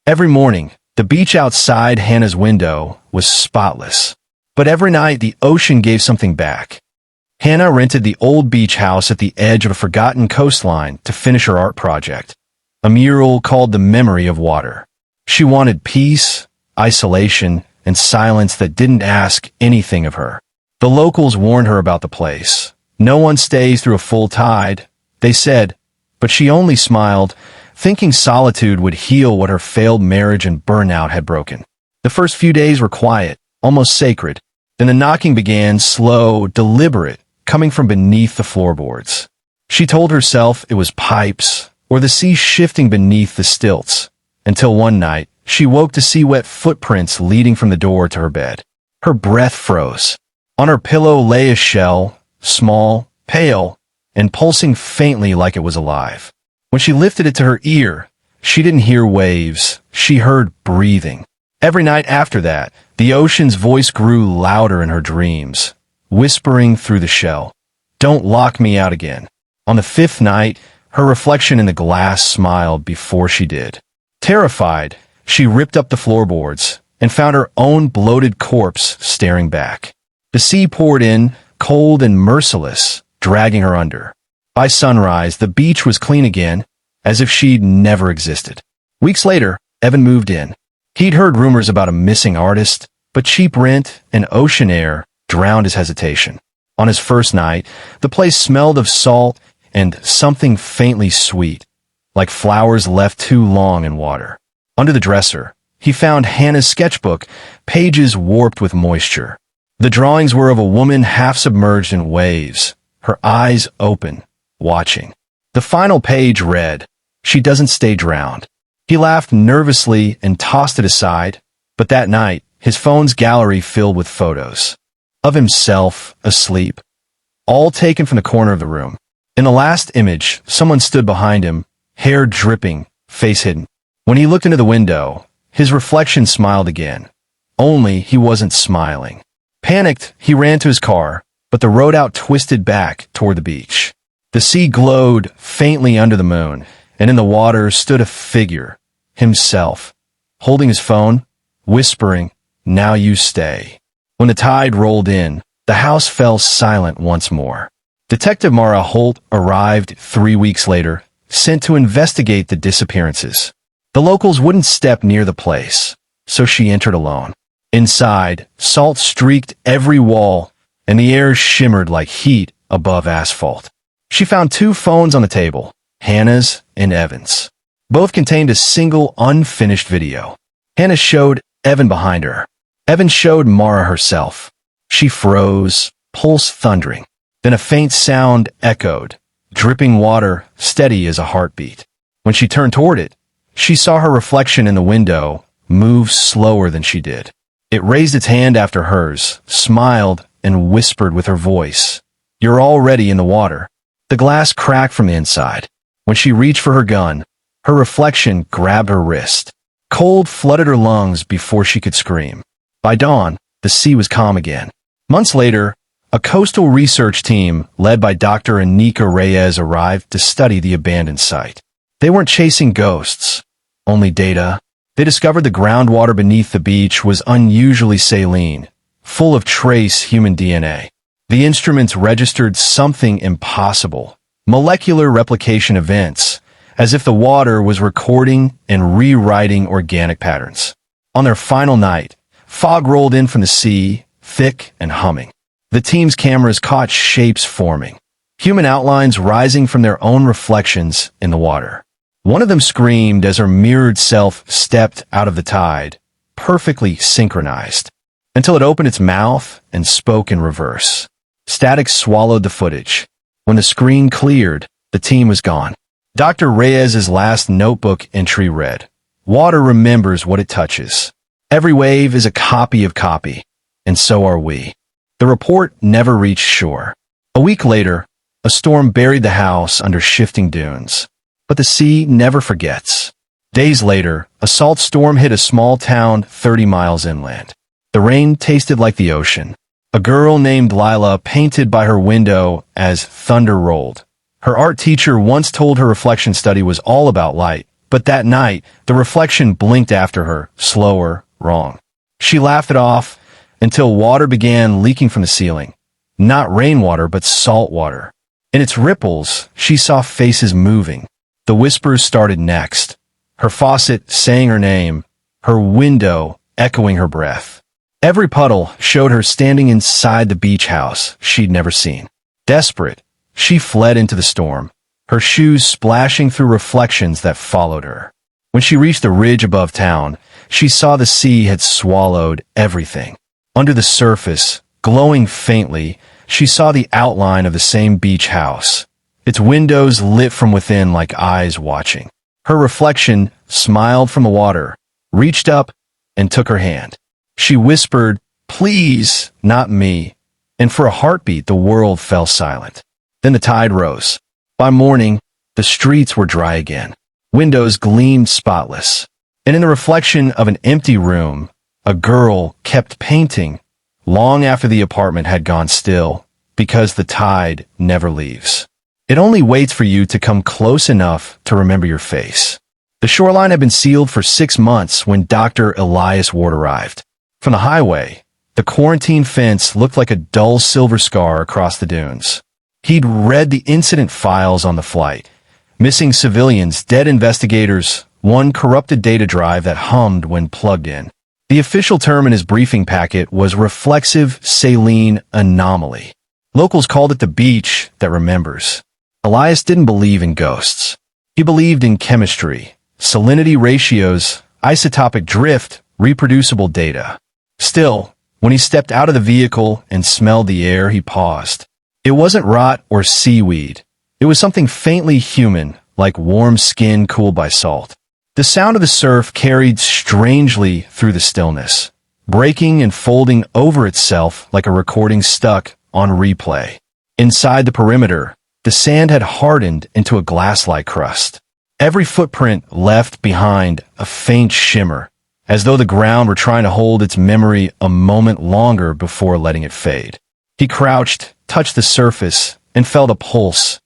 Every morning, the beach outside Hannah's window was spotless. But every night, the ocean gave something back. Hannah rented the old beach house at the edge of a forgotten coastline to finish her art project, a mural called The Memory of Water. She wanted peace, isolation, and silence that didn't ask anything of her. The locals warned her about the place. No one stays through a full tide, they said, but she only smiled, thinking solitude would heal what her failed marriage and burnout had broken. The first few days were quiet, almost sacred. Then the knocking began, slow, deliberate, coming from beneath the floorboards. She told herself it was pipes, or the sea shifting beneath the stilts, until one night, she woke to see wet footprints leading from the door to her bed. Her breath froze. On her pillow lay a shell, small, pale, and pulsing faintly like it was alive. When she lifted it to her ear, she didn't hear waves, she heard breathing. Every night after that, the ocean's voice grew louder in her dreams, whispering through the shell, "Don't lock me out again." On the fifth night, her reflection in the glass smiled before she did. Terrified, she ripped up the floorboards and found her own bloated corpse staring back. The sea poured in, cold and merciless, dragging her under. By sunrise, the beach was clean again, as if she'd never existed. Weeks later, Evan moved in. He'd heard rumors about a missing artist, but cheap rent and ocean air drowned his hesitation. On his first night, the place smelled of salt and something faintly sweet, like flowers left too long in water. Under the dresser, he found Hannah's sketchbook, pages warped with moisture. The drawings were of a woman half submerged in waves, her eyes open, watching. The final page read, "She doesn't stay drowned." He laughed nervously and tossed it aside, but that night, his phone's gallery filled with photos of himself asleep, all taken from the corner of the room. In the last image, someone stood behind him, hair dripping, face hidden. When he looked into the window, his reflection smiled again. Only he wasn't smiling. Panicked, he ran to his car, but the road out twisted back toward the beach. The sea glowed faintly under the moon, and in the water stood a figure, himself, holding his phone, whispering, "Now you stay." When the tide rolled in, the house fell silent once more. Detective Mara Holt arrived 3 weeks later, sent to investigate the disappearances. The locals wouldn't step near the place, so she entered alone. Inside, salt streaked every wall, and the air shimmered like heat above asphalt. She found 2 phones on the table, Hannah's and Evan's. Both contained a single unfinished video. Hannah showed Evan behind her. Evan showed Mara herself. She froze, pulse thundering. Then a faint sound echoed, dripping water steady as a heartbeat. When she turned toward it, she saw her reflection in the window move slower than she did. It raised its hand after hers, smiled, and whispered with her voice, "You're already in the water." The glass cracked from the inside. When she reached for her gun, her reflection grabbed her wrist. Cold flooded her lungs before she could scream. By dawn, the sea was calm again. Months later, a coastal research team led by Dr. Anika Reyes arrived to study the abandoned site. They weren't chasing ghosts, only data. They discovered the groundwater beneath the beach was unusually saline, full of trace human DNA. The instruments registered something impossible, molecular replication events, as if the water was recording and rewriting organic patterns. On their final night, fog rolled in from the sea, thick and humming. The team's cameras caught shapes forming, human outlines rising from their own reflections in the water. One of them screamed as her mirrored self stepped out of the tide, perfectly synchronized, until it opened its mouth and spoke in reverse. Static swallowed the footage. When the screen cleared, the team was gone. Dr. Reyes's last notebook entry read, "Water remembers what it touches. Every wave is a copy of copy, and so are we." The report never reached shore. A week later, a storm buried the house under shifting dunes. But the sea never forgets. Days later, a salt storm hit a small town 30 miles inland. The rain tasted like the ocean. A girl named Lila painted by her window as thunder rolled. Her art teacher once told her reflection study was all about light, But that night, the reflection blinked after her, slower, wrong. She laughed it off until water began leaking from the ceiling. Not rainwater, but salt water. In its ripples, she saw faces moving. The whispers started next. Her faucet saying her name, her window echoing her breath. Every puddle showed her standing inside the beach house she'd never seen. Desperate, she fled into the storm, her shoes splashing through reflections that followed her. When she reached the ridge above town, she saw the sea had swallowed everything. Under the surface, glowing faintly, she saw the outline of the same beach house, its windows lit from within like eyes watching. Her reflection smiled from the water, reached up, and took her hand. She whispered, "Please, not me." And for a heartbeat, the world fell silent. Then the tide rose. By morning, the streets were dry again. Windows gleamed spotless. And in the reflection of an empty room, a girl kept painting long after the apartment had gone still, because the tide never leaves. It only waits for you to come close enough to remember your face. The shoreline had been sealed for 6 months when Dr. Elias Ward arrived. From the highway, the quarantine fence looked like a dull silver scar across the dunes. He'd read the incident files on the flight. Missing civilians, dead investigators, one corrupted data drive that hummed when plugged in. The official term in his briefing packet was reflexive saline anomaly. Locals called it the beach that remembers. Elias didn't believe in ghosts. He believed in chemistry, salinity ratios, isotopic drift, reproducible data. Still, when he stepped out of the vehicle and smelled the air, he paused. It wasn't rot or seaweed. It was something faintly human, like warm skin cooled by salt. The sound of the surf carried strangely through the stillness, breaking and folding over itself like a recording stuck on replay. Inside the perimeter, the sand had hardened into a glass-like crust. Every footprint left behind a faint shimmer, as though the ground were trying to hold its memory a moment longer before letting it fade. He crouched, touched the surface, and felt a pulse.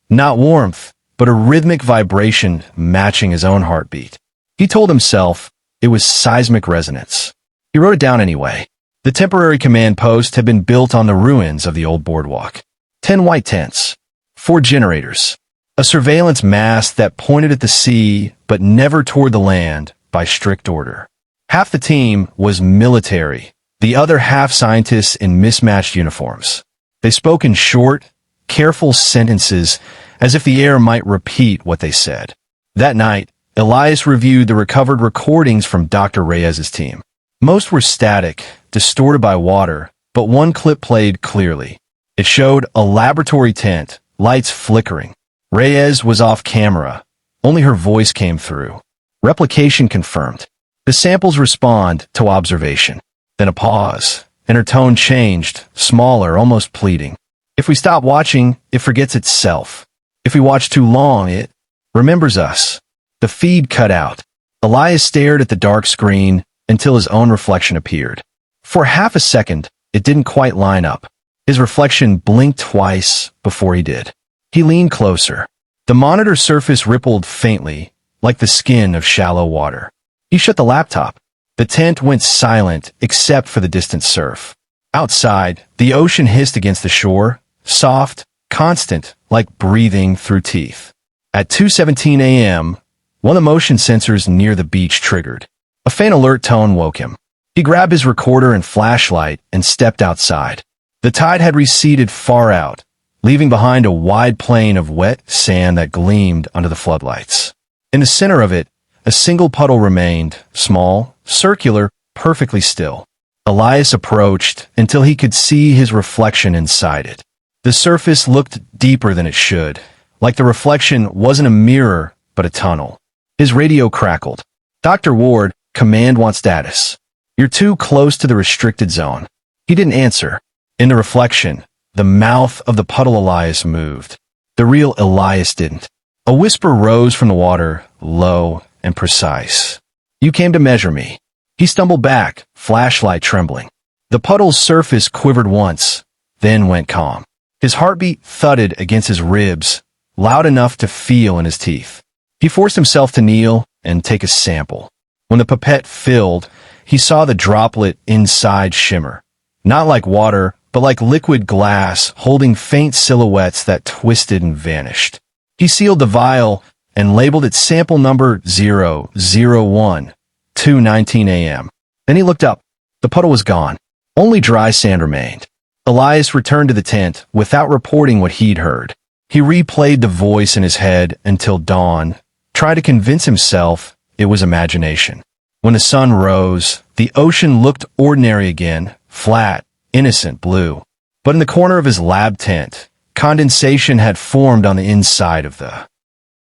Not warmth, but a rhythmic vibration matching his own heartbeat. He told himself it was seismic resonance. He wrote it down anyway. The temporary command post had been built on the ruins of the old boardwalk. 10 white tents, 4 generators, a surveillance mast that pointed at the sea but never toward the land by strict order. Half the team was military, the other half scientists in mismatched uniforms. They spoke in short, careful sentences as if the air might repeat what they said. That night, Elias reviewed the recovered recordings from Dr. Reyes's team. Most were static, distorted by water, but one clip played clearly. It showed a laboratory tent, lights flickering. Reyes was off camera. Only her voice came through. Replication confirmed. The samples respond to observation. Then a pause, and her tone changed, smaller, almost pleading. If we stop watching, it forgets itself. If we watch too long, it remembers us. The feed cut out. Elias stared at the dark screen until his own reflection appeared. For half a second, it didn't quite line up. His reflection blinked twice before he did. He leaned closer. The monitor surface rippled faintly, like the skin of shallow water. He shut the laptop. The tent went silent except for the distant surf. Outside, the ocean hissed against the shore, soft, constant, like breathing through teeth. At 2:17 a.m., one of the motion sensors near the beach triggered. A faint alert tone woke him. He grabbed his recorder and flashlight and stepped outside. The tide had receded far out, leaving behind a wide plain of wet sand that gleamed under the floodlights. In the center of it, a single puddle remained, small, circular, perfectly still. Elias approached until he could see his reflection inside it. The surface looked deeper than it should, like the reflection wasn't a mirror, but a tunnel. His radio crackled. "Dr. Ward, command wants status. You're too close to the restricted zone." He didn't answer. In the reflection, the mouth of the puddle Elias moved. The real Elias didn't. A whisper rose from the water, low and precise. "You came to measure me." He stumbled back, flashlight trembling. The puddle's surface quivered once, then went calm. His heartbeat thudded against his ribs, loud enough to feel in his teeth. He forced himself to kneel and take a sample. When the pipette filled, he saw the droplet inside shimmer. Not like water, but like liquid glass holding faint silhouettes that twisted and vanished. He sealed the vial and labeled it sample number 001, 2:19 a.m. Then he looked up. The puddle was gone. Only dry sand remained. Elias returned to the tent without reporting what he'd heard. He replayed the voice in his head until dawn, tried to convince himself it was imagination. When the sun rose, the ocean looked ordinary again, flat, innocent blue. But in the corner of his lab tent, condensation had formed on the inside of the